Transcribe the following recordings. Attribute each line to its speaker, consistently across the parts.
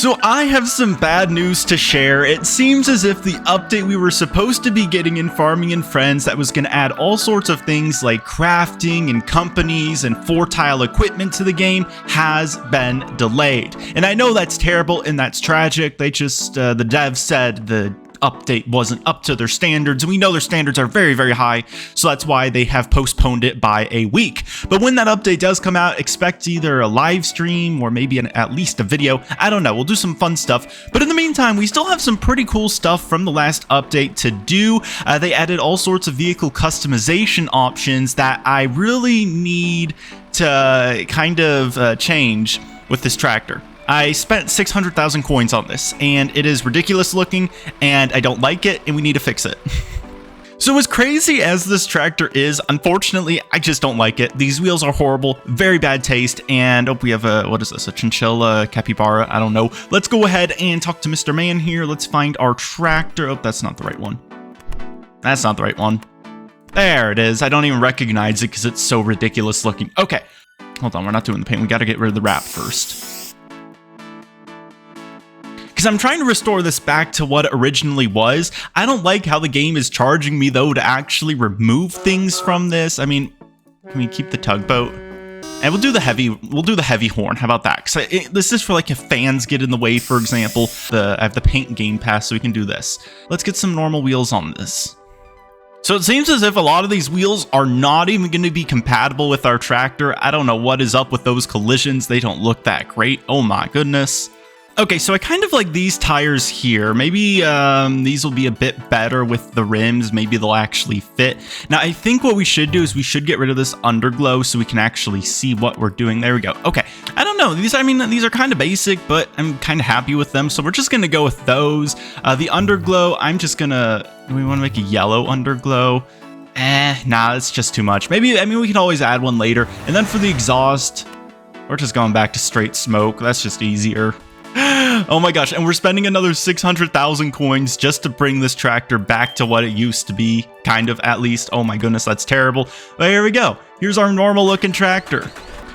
Speaker 1: So I have some bad news to share. It seems as if the update we were supposed to be getting in Farming and Friends that was going to add all sorts of things like crafting and companies and 4-tile equipment to the game has been delayed. And I know that's terrible and that's tragic. They just, the devs said the update wasn't up to their standards, and we know their standards are very, very high, so that's why they have postponed it by a week. But when that update does come out, expect either a live stream or maybe at least a video. I don't know, we'll do some fun stuff. But in the meantime, we still have some pretty cool stuff from the last update to do. They added all sorts of vehicle customization options that I really need to kind of change with this tractor. I spent 600,000 coins on this, and it is ridiculous looking, and I don't like it, and we need to fix it. So as crazy as this tractor is, unfortunately, I just don't like it. These wheels are horrible, very bad taste, and oh, we have a, what is this, a chinchilla, capybara, I don't know. Let's go ahead and talk to Mr. Man here. Let's find our tractor. Oh, that's not the right one. That's not the right one. There it is. I don't even recognize it because it's so ridiculous looking. Okay, hold on, we're not doing the paint. We got to get rid of the wrap first. I'm trying to restore this back to what it originally was. I don't like how the game is charging me though to actually remove things from this. I mean, can we keep the tugboat? And we'll do the heavy horn. How about that? Because this is for like if fans get in the way, for example. I have the paint game pass, so we can do this. Let's get some normal wheels on this. So it seems as if a lot of these wheels are not even going to be compatible with our tractor. I don't know what is up with those collisions. They don't look that great. Oh my goodness. Okay, so I kind of like these tires here. Maybe these will be a bit better with the rims. Maybe they'll actually fit. Now, I think what we should do is we should get rid of this underglow so we can actually see what we're doing. There we go. Okay, I don't know. These are kind of basic, but I'm kind of happy with them. So we're just going to go with those. The underglow, I'm just going to... Do we want to make a yellow underglow? Nah, it's just too much. Maybe, I mean, we can always add one later. And then for the exhaust, we're just going back to straight smoke. That's just easier. Oh my gosh, and we're spending another 600,000 coins just to bring this tractor back to what it used to be, kind of, at least. Oh my goodness, that's terrible. But here we go. Here's our normal looking tractor.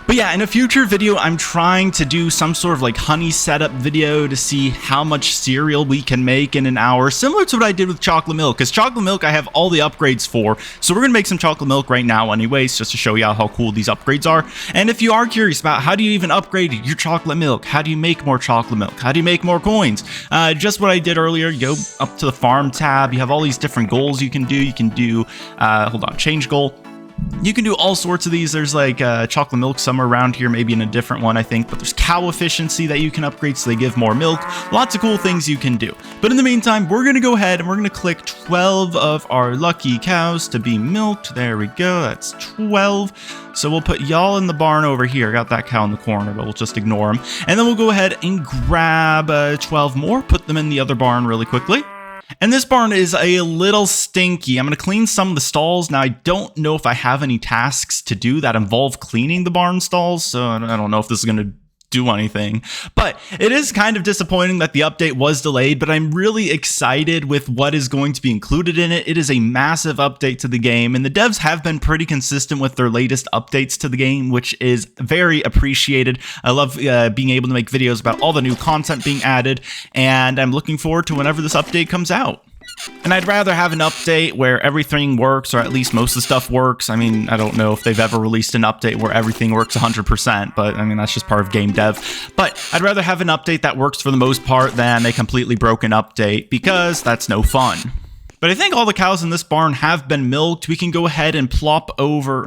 Speaker 1: But yeah, in a future video, I'm trying to do some sort of like honey setup video to see how much cereal we can make in an hour, similar to what I did with chocolate milk, because chocolate milk I have all the upgrades for. So we're going to make some chocolate milk right now anyways, just to show you how cool these upgrades are. And if you are curious about how do you even upgrade your chocolate milk, how do you make more chocolate milk, how do you make more coins, just what I did earlier, you go up to the farm tab, you have all these different goals you can do. You can do, hold on, change goal. You can do all sorts of these. There's like chocolate milk somewhere around here, maybe in a different one, I think. But there's cow efficiency that you can upgrade so they give more milk. Lots of cool things you can do. But in the meantime, we're going to go ahead and we're going to click 12 of our lucky cows to be milked. There we go. That's 12. So we'll put y'all in the barn over here. Got that cow in the corner, but we'll just ignore them. And then we'll go ahead and grab 12 more, put them in the other barn really quickly. And this barn is a little stinky. I'm going to clean some of the stalls. Now, I don't know if I have any tasks to do that involve cleaning the barn stalls, so I don't know if this is going to do anything. But it is kind of disappointing that the update was delayed, but I'm really excited with what is going to be included in it. It is a massive update to the game, and the devs have been pretty consistent with their latest updates to the game, which is very appreciated. I love being able to make videos about all the new content being added, and I'm looking forward to whenever this update comes out. And I'd rather have an update where everything works, or at least most of the stuff works. I mean, I don't know if they've ever released an update where everything works 100%, but I mean, that's just part of game dev. But I'd rather have an update that works for the most part than a completely broken update, because that's no fun. But I think all the cows in this barn have been milked. We can go ahead and walk over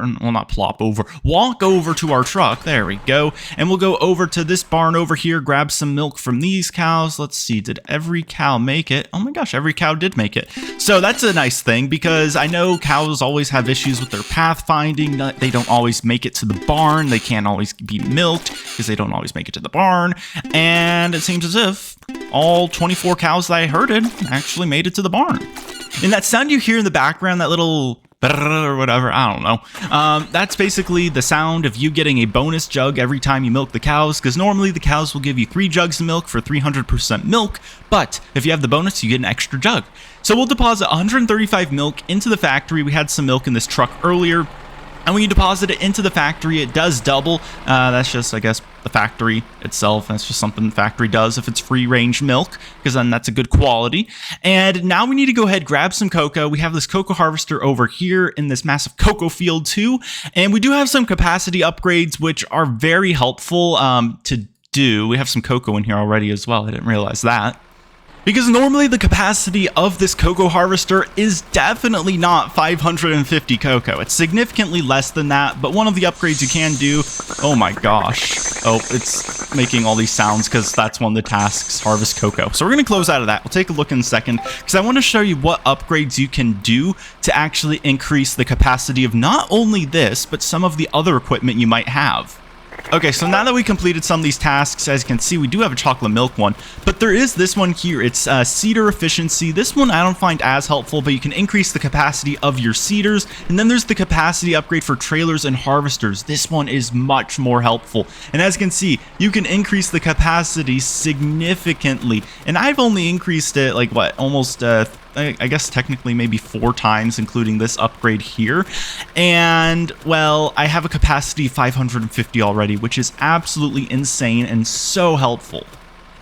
Speaker 1: to our truck. There we go. And we'll go over to this barn over here, grab some milk from these cows. Let's see, did every cow make it? Oh my gosh, every cow did make it. So that's a nice thing, because I know cows always have issues with their pathfinding. They don't always make it to the barn. They can't always be milked because they don't always make it to the barn. And it seems as if all 24 cows that I herded actually made it to the barn. And that sound you hear in the background, that little or whatever, I don't know. That's basically the sound of you getting a bonus jug every time you milk the cows, because normally the cows will give you 3 jugs of milk for 300% milk, but if you have the bonus, you get an extra jug. So we'll deposit 135 milk into the factory. We had some milk in this truck earlier, and when you deposit it into the factory, it does double. That's just, I guess, the factory itself. That's just something the factory does if it's free-range milk, because then that's a good quality. And now we need to go ahead, grab some cocoa. We have this cocoa harvester over here in this massive cocoa field too, and we do have some capacity upgrades, which are very helpful to do. We have some cocoa in here already as well. I didn't realize that. Because normally the capacity of this cocoa harvester is definitely not 550 cocoa. It's significantly less than that, but one of the upgrades you can do... Oh my gosh. Oh, it's making all these sounds because that's one of the tasks, harvest cocoa. So we're going to close out of that. We'll take a look in a second because I want to show you what upgrades you can do to actually increase the capacity of not only this, but some of the other equipment you might have. Okay, so now that we completed some of these tasks, as you can see, we do have a chocolate milk one, but there is this one here. It's seeder efficiency. This one I don't find as helpful, but you can increase the capacity of your seeders. And then there's the capacity upgrade for trailers and harvesters. This one is much more helpful. And as you can see, you can increase the capacity significantly. And I've only increased it like what, almost I guess technically maybe 4 times, including this upgrade here. And, well, I have a capacity of 550 already, which is absolutely insane and so helpful.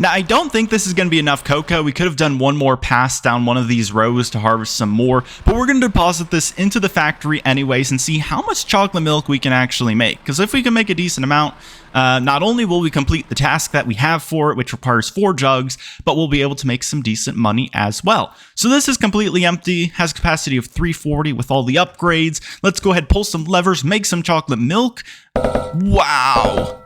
Speaker 1: Now, I don't think this is going to be enough cocoa. We could have done one more pass down one of these rows to harvest some more, but we're going to deposit this into the factory anyways and see how much chocolate milk we can actually make. Because if we can make a decent amount, not only will we complete the task that we have for it, which requires 4 jugs, but we'll be able to make some decent money as well. So this is completely empty, has a capacity of 340 with all the upgrades. Let's go ahead, pull some levers, make some chocolate milk. Wow.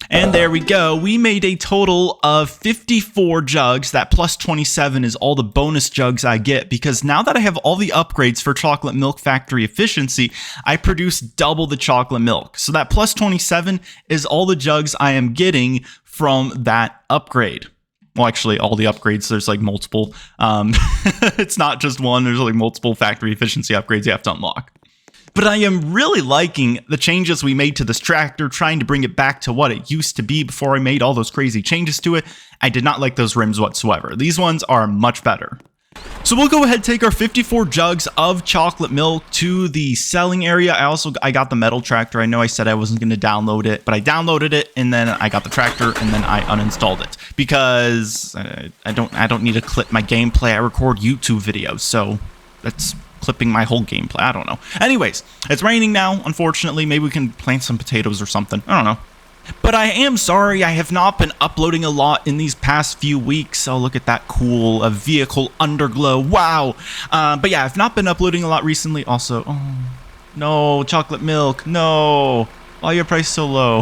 Speaker 1: And there we go. We made a total of 54 jugs. That plus 27 is all the bonus jugs I get, because now that I have all the upgrades for chocolate milk factory efficiency, I produce double the chocolate milk. So that plus 27 is all the jugs I am getting from that upgrade. Well, actually, all the upgrades, there's like multiple. It's not just one. There's like multiple factory efficiency upgrades you have to unlock. But I am really liking the changes we made to this tractor, trying to bring it back to what it used to be before I made all those crazy changes to it. I did not like those rims whatsoever. These ones are much better. So we'll go ahead and take our 54 jugs of chocolate milk to the selling area. I got the metal tractor. I know I said I wasn't going to download it, but I downloaded it, and then I got the tractor, and then I uninstalled it because I don't need to clip my gameplay. I record YouTube videos, so that's clipping my whole gameplay. I don't know. Anyways, it's raining now, unfortunately. Maybe we can plant some potatoes or something. I don't know. But I am sorry I have not been uploading a lot in these past few weeks. Oh, look at that cool vehicle underglow. Wow. But yeah, I've not been uploading a lot recently. Also, oh, no, chocolate milk. No. Why your price so low?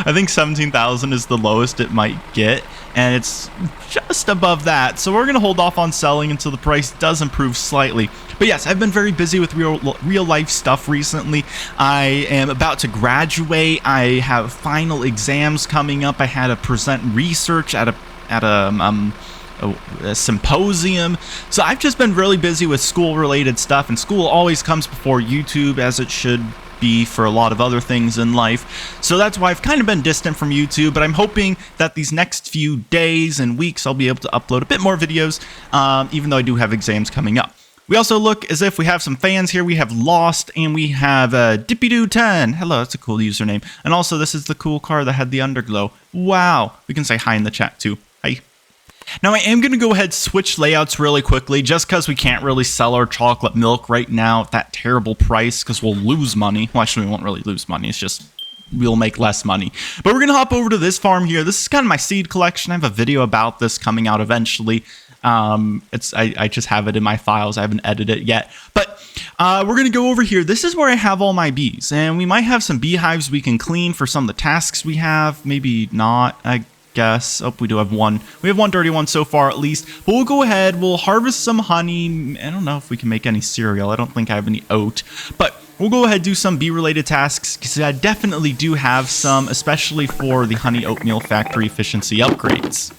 Speaker 1: I think 17,000 is the lowest it might get, and it's just above that. So we're going to hold off on selling until the price does improve slightly. But yes, I've been very busy with real life stuff recently. I am about to graduate. I have final exams coming up. I had to present research at a symposium. So I've just been really busy with school related stuff, and school always comes before YouTube, as it should be for a lot of other things in life. So that's why I've kind of been distant from YouTube, but I'm hoping that these next few days and weeks I'll be able to upload a bit more videos, even though I do have exams coming up. We also look as if we have some fans here. We have Lost, and we have Dippy-Doo10. Hello, that's a cool username. And also, this is the cool car that had the underglow. Wow. We can say hi in the chat too. Hi. Now, I am going to go ahead and switch layouts really quickly, just because we can't really sell our chocolate milk right now at that terrible price, because we'll lose money. Well, actually, we won't really lose money. It's just we'll make less money. But we're going to hop over to this farm here. This is kind of my seed collection. I have a video about this coming out eventually. I just have it in my files. I haven't edited it yet. But we're going to go over here. This is where I have all my bees. And we might have some beehives we can clean for some of the tasks we have. Maybe not, I guess. Oh, we do have one. We have one dirty one so far, at least. But we'll go ahead. We'll harvest some honey. I don't know if we can make any cereal. I don't think I have any oat. But we'll go ahead and do some bee-related tasks, because I definitely do have some, especially for the honey oatmeal factory efficiency upgrades.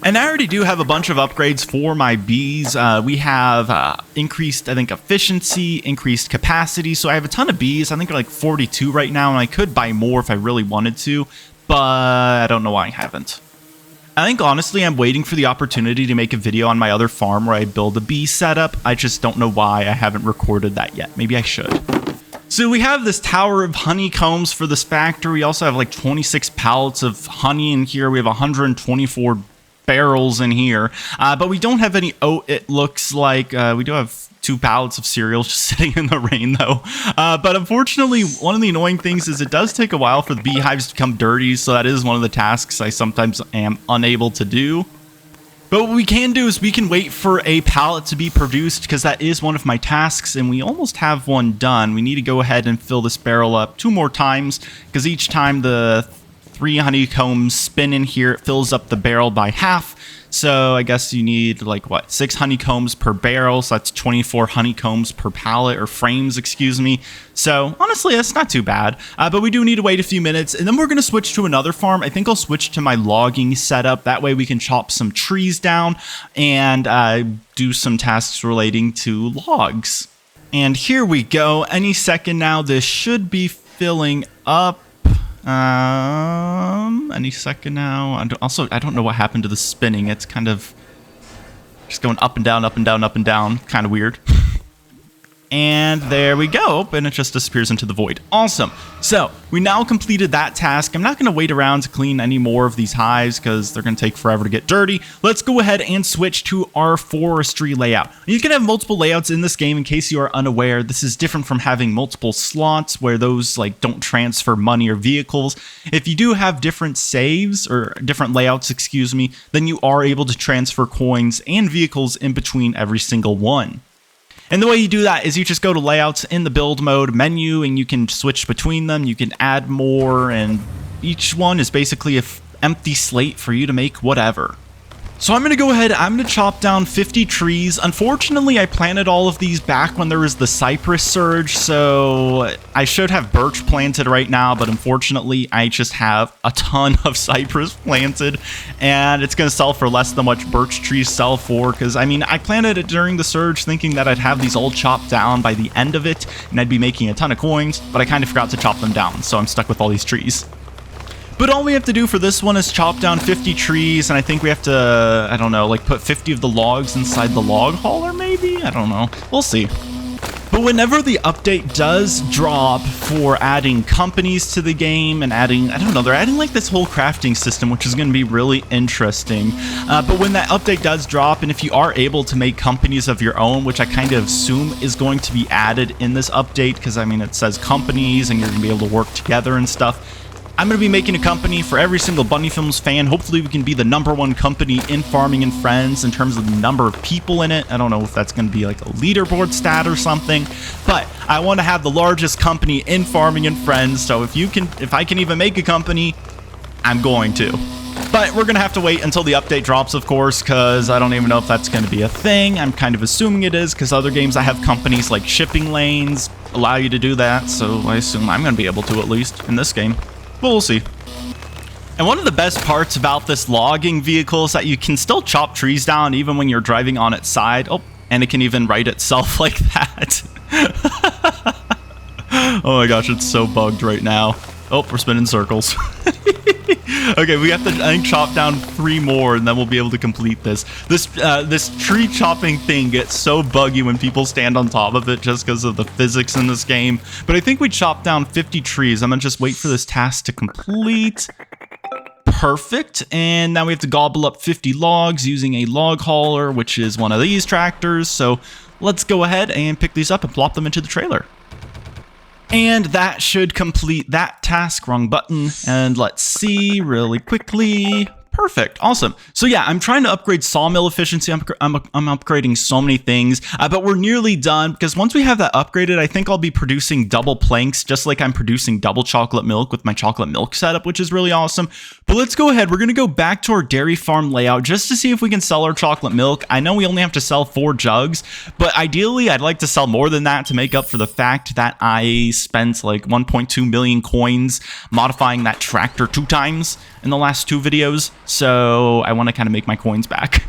Speaker 1: And I already do have a bunch of upgrades for my bees. We have increased, I think, efficiency, increased capacity. So I have a ton of bees. I think they're like 42 right now, and I could buy more if I really wanted to, but I don't know why I haven't. I think, honestly, I'm waiting for the opportunity to make a video on my other farm where I build a bee setup. I just don't know why I haven't recorded that yet. Maybe I should. So we have this tower of honeycombs for this factory. We also have like 26 pallets of honey in here. We have 124 barrels in here, but we don't have any oat. It looks like we do have 2 pallets of cereal just sitting in the rain though. But unfortunately, one of the annoying things is it does take a while for the beehives to become dirty. So that is one of the tasks I sometimes am unable to do. But what we can do is we can wait for a pallet to be produced, because that is one of my tasks, and we almost have one done. We need to go ahead and fill this barrel up 2 more times, because each time the 3 honeycombs spin in here, it fills up the barrel by half. So I guess you need like what, 6 honeycombs per barrel, so that's 24 honeycombs per pallet, or frames, excuse me. So honestly, that's not too bad, but we do need to wait a few minutes, and then we're going to switch to another farm. I think I'll switch to my logging setup. That way we can chop some trees down and do some tasks relating to logs. And here we go. Any second now, this should be filling up. Any second now. I don't know what happened to the spinning. It's kind of just going up and down, up and down, up and down. Kind of weird. And there we go, and it just disappears into the void. Awesome. So we now completed that task. I'm not going to wait around to clean any more of these hives because they're going to take forever to get dirty. Let's go ahead and switch to our forestry layout. You can have multiple layouts in this game. In case you are unaware, this is different from having multiple slots where those like don't transfer money or vehicles. If you do have different saves or different layouts, excuse me, then you are able to transfer coins and vehicles in between every single one. And the way you do that is you just go to layouts in the build mode menu, and you can switch between them. You can add more, and each one is basically an empty slate for you to make whatever. So I'm going to go ahead, I'm going to chop down 50 trees. Unfortunately, I planted all of these back when there was the cypress surge, so I should have birch planted right now, but unfortunately, I just have a ton of cypress planted, and it's going to sell for less than what birch trees sell for, because, I mean, I planted it during the surge thinking that I'd have these all chopped down by the end of it, and I'd be making a ton of coins, but I kind of forgot to chop them down, so I'm stuck with all these trees. But all we have to do for this one is chop down 50 trees, and I think we have to, I don't know, like put 50 of the logs inside the log hauler, maybe? I don't know. We'll see. But whenever the update does drop for adding companies to the game and adding, I don't know, they're adding like this whole crafting system, which is going to be really interesting. But when that update does drop, and if you are able to make companies of your own, which I kind of assume is going to be added in this update, because I mean, it says companies and you're going to be able to work together and stuff. I'm going to be making a company for every single Bunny Films fan. Hopefully we can be the #1 company in Farming and Friends in terms of the number of people in it. I don't know if that's going to be like a leaderboard stat or something, but I want to have the largest company in Farming and Friends. So if I can even make a company, I'm going to. But we're going to have to wait until the update drops, of course, because I don't even know if that's going to be a thing. I'm kind of assuming it is, because other games I have companies like shipping lanes allow you to do that. So I assume I'm going to be able to, at least in this game. But we'll see. And one of the best parts about this logging vehicle is that you can still chop trees down even when you're driving on its side. Oh, and it can even right itself like that. Oh my gosh, it's so bugged right now. Oh, we're spinning circles. Okay, we have to, I think, chop down 3 more, and then we'll be able to complete this. This tree chopping thing gets so buggy when people stand on top of it just because of the physics in this game. But I think we chopped down 50 trees. I'm gonna just wait for this task to complete. Perfect. And now we have to gobble up 50 logs using a log hauler, which is one of these tractors. So let's go ahead and pick these up and plop them into the trailer. And that should complete that task. Wrong button. And let's see really quickly. Perfect. Awesome. So yeah, I'm trying to upgrade sawmill efficiency. I'm upgrading so many things, but we're nearly done, because once we have that upgraded, I think I'll be producing double planks, just like I'm producing double chocolate milk with my chocolate milk setup, which is really awesome. But let's go ahead. We're going to go back to our dairy farm layout just to see if we can sell our chocolate milk. I know we only have to sell 4 jugs, but ideally I'd like to sell more than that to make up for the fact that I spent like 1.2 million coins modifying that tractor 2 times in the last 2 videos. So I want to kind of make my coins back.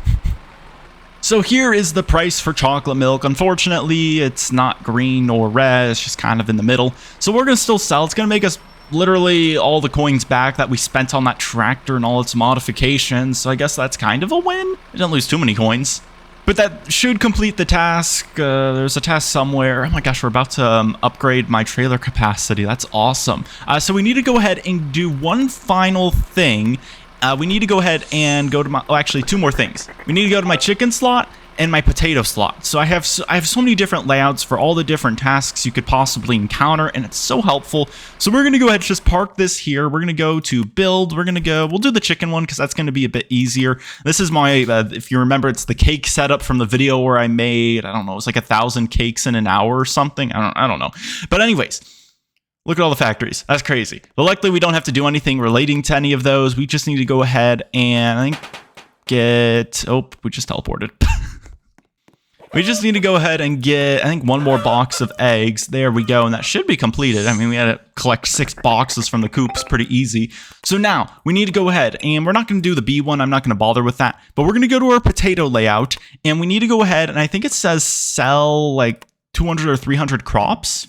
Speaker 1: So here is the price for chocolate milk. Unfortunately, it's not green or red. It's just kind of in the middle. So we're going to still sell. It's going to make us literally all the coins back that we spent on that tractor and all its modifications. So I guess that's kind of a win. I didn't lose too many coins. But that should complete the task. There's a task somewhere. Oh my gosh, we're about to upgrade my trailer capacity. That's awesome. So we need to go ahead and do one final thing. We need to go ahead and go to my... Oh, actually, two more things. We need to go to my chicken slot and my potato slot. So I have so many different layouts for all the different tasks you could possibly encounter, and it's so helpful. So we're going to go ahead and just park this here. We're going to go to build. We'll do the chicken one because that's going to be a bit easier. This is my, if you remember, it's the cake setup from the video where I made, I don't know, it's like 1,000 cakes in an hour or something. I don't know. But anyways, look at all the factories. That's crazy. But luckily, we don't have to do anything relating to any of those. We just need to go ahead and I think get... Oh, we just teleported. We just need to go ahead and get, I think, one more box of eggs. There we go, and that should be completed. I mean, we had to collect 6 boxes from the coops, pretty easy. So now, we need to go ahead, and we're not going to do the bee one. I'm not going to bother with that. But we're going to go to our potato layout, and we need to go ahead, and I think it says sell, like, 200 or 300 crops.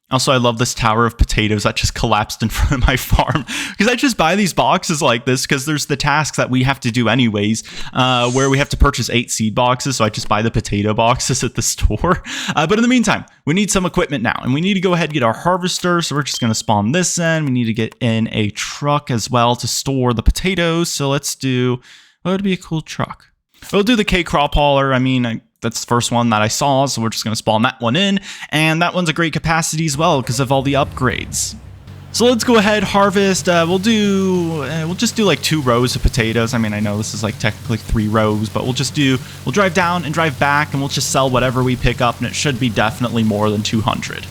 Speaker 1: Also, I love this tower of potatoes that just collapsed in front of my farm. Because I just buy these boxes like this because there's the tasks that we have to do anyways, where we have to purchase 8 seed boxes. So I just buy the potato boxes at the store. But in the meantime, we need some equipment now. And we need to go ahead and get our harvester. So we're just going to spawn this in. We need to get in a truck as well to store the potatoes. So let's do, what would be a cool truck? We'll do the K crop hauler. I mean, that's the first one that I saw, so we're just going to spawn that one in. And that one's a great capacity as well because of all the upgrades. So let's go ahead, harvest. We'll just do like 2 rows of potatoes. I mean, I know this is like technically 3 rows, but we'll drive down and drive back, and we'll just sell whatever we pick up, and it should be definitely more than 200.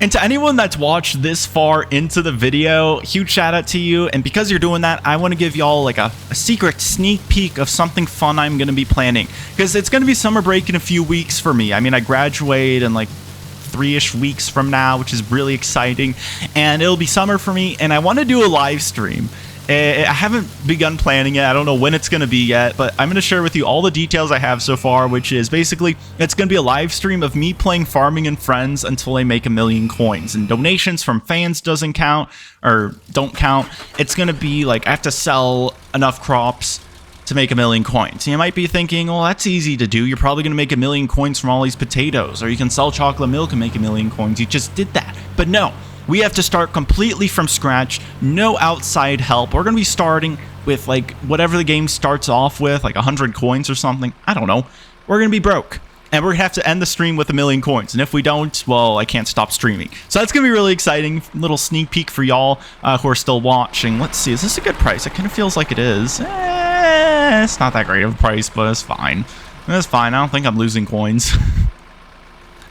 Speaker 1: And to anyone that's watched this far into the video, huge shout out to you. And because you're doing that, I want to give y'all like a secret sneak peek of something fun I'm going to be planning. Because it's going to be summer break in a few weeks for me. I mean, I graduate in like 3-ish weeks from now, which is really exciting. And it'll be summer for me. And I want to do a live stream. I haven't begun planning it. I don't know when it's going to be yet, but I'm going to share with you all the details I have so far, which is basically it's going to be a live stream of me playing Farming and Friends until I make 1,000,000 coins. And donations from fans don't count. It's going to be like I have to sell enough crops to make 1,000,000 coins. You might be thinking, well, that's easy to do. You're probably going to make 1,000,000 coins from all these potatoes, or you can sell chocolate milk and make 1,000,000 coins. You just did that. But no. We have to start completely from scratch, no outside help. We're going to be starting with like whatever the game starts off with, like 100 coins or something. I don't know. We're going to be broke. And we're going to have to end the stream with 1,000,000 coins. And if we don't, well, I can't stop streaming. So that's going to be really exciting. Little sneak peek for y'all who are still watching. Let's see. Is this a good price? It kind of feels like it is. It's not that great of a price, but it's fine. It's fine. I don't think I'm losing coins.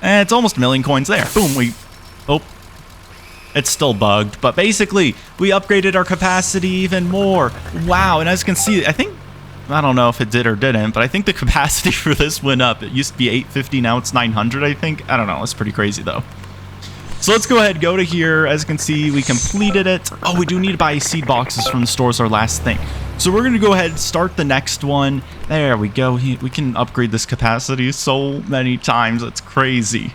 Speaker 1: It's almost 1,000,000 coins there. Boom. Oh. It's still bugged, but basically, we upgraded our capacity even more. Wow, and as you can see, I don't know if it did or didn't, but I think the capacity for this went up. It used to be 850, now it's 900, I think. I don't know, it's pretty crazy, though. So let's go ahead, go to here. As you can see, we completed it. Oh, we do need to buy seed boxes from the store as our last thing. So we're going to go ahead and start the next one. There we go. We can upgrade this capacity so many times. It's crazy.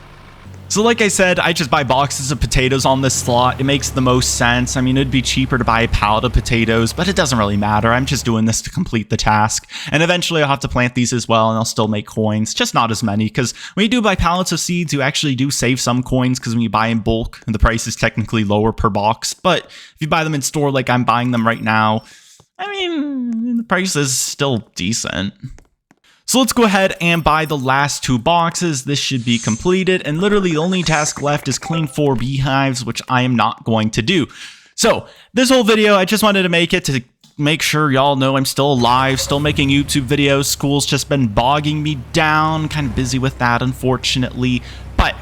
Speaker 1: So like I said, I just buy boxes of potatoes on this slot. It makes the most sense. I mean, it'd be cheaper to buy a pallet of potatoes, but it doesn't really matter. I'm just doing this to complete the task. And eventually I'll have to plant these as well, and I'll still make coins, just not as many. Because when you do buy pallets of seeds, you actually do save some coins, because when you buy in bulk, the price is technically lower per box. But if you buy them in store like I'm buying them right now, I mean, the price is still decent. So let's go ahead and buy the last 2 boxes. This should be completed, and literally the only task left is clean 4 beehives, which I am not going to do. So this whole video, I just wanted to make it to make sure y'all know I'm still alive, still making YouTube videos. School's just been bogging me down, kind of busy with that, unfortunately, but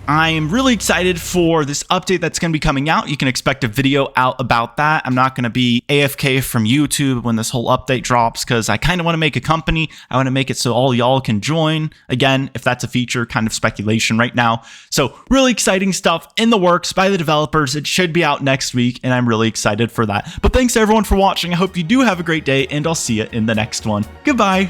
Speaker 1: I am really excited for this update that's going to be coming out. You can expect a video out about that. I'm not going to be AFK from YouTube when this whole update drops, because I kind of want to make a company. I want to make it so all y'all can join. Again, if that's a feature, kind of speculation right now. So really exciting stuff in the works by the developers. It should be out next week, and I'm really excited for that. But thanks everyone for watching. I hope you do have a great day, and I'll see you in the next one. Goodbye.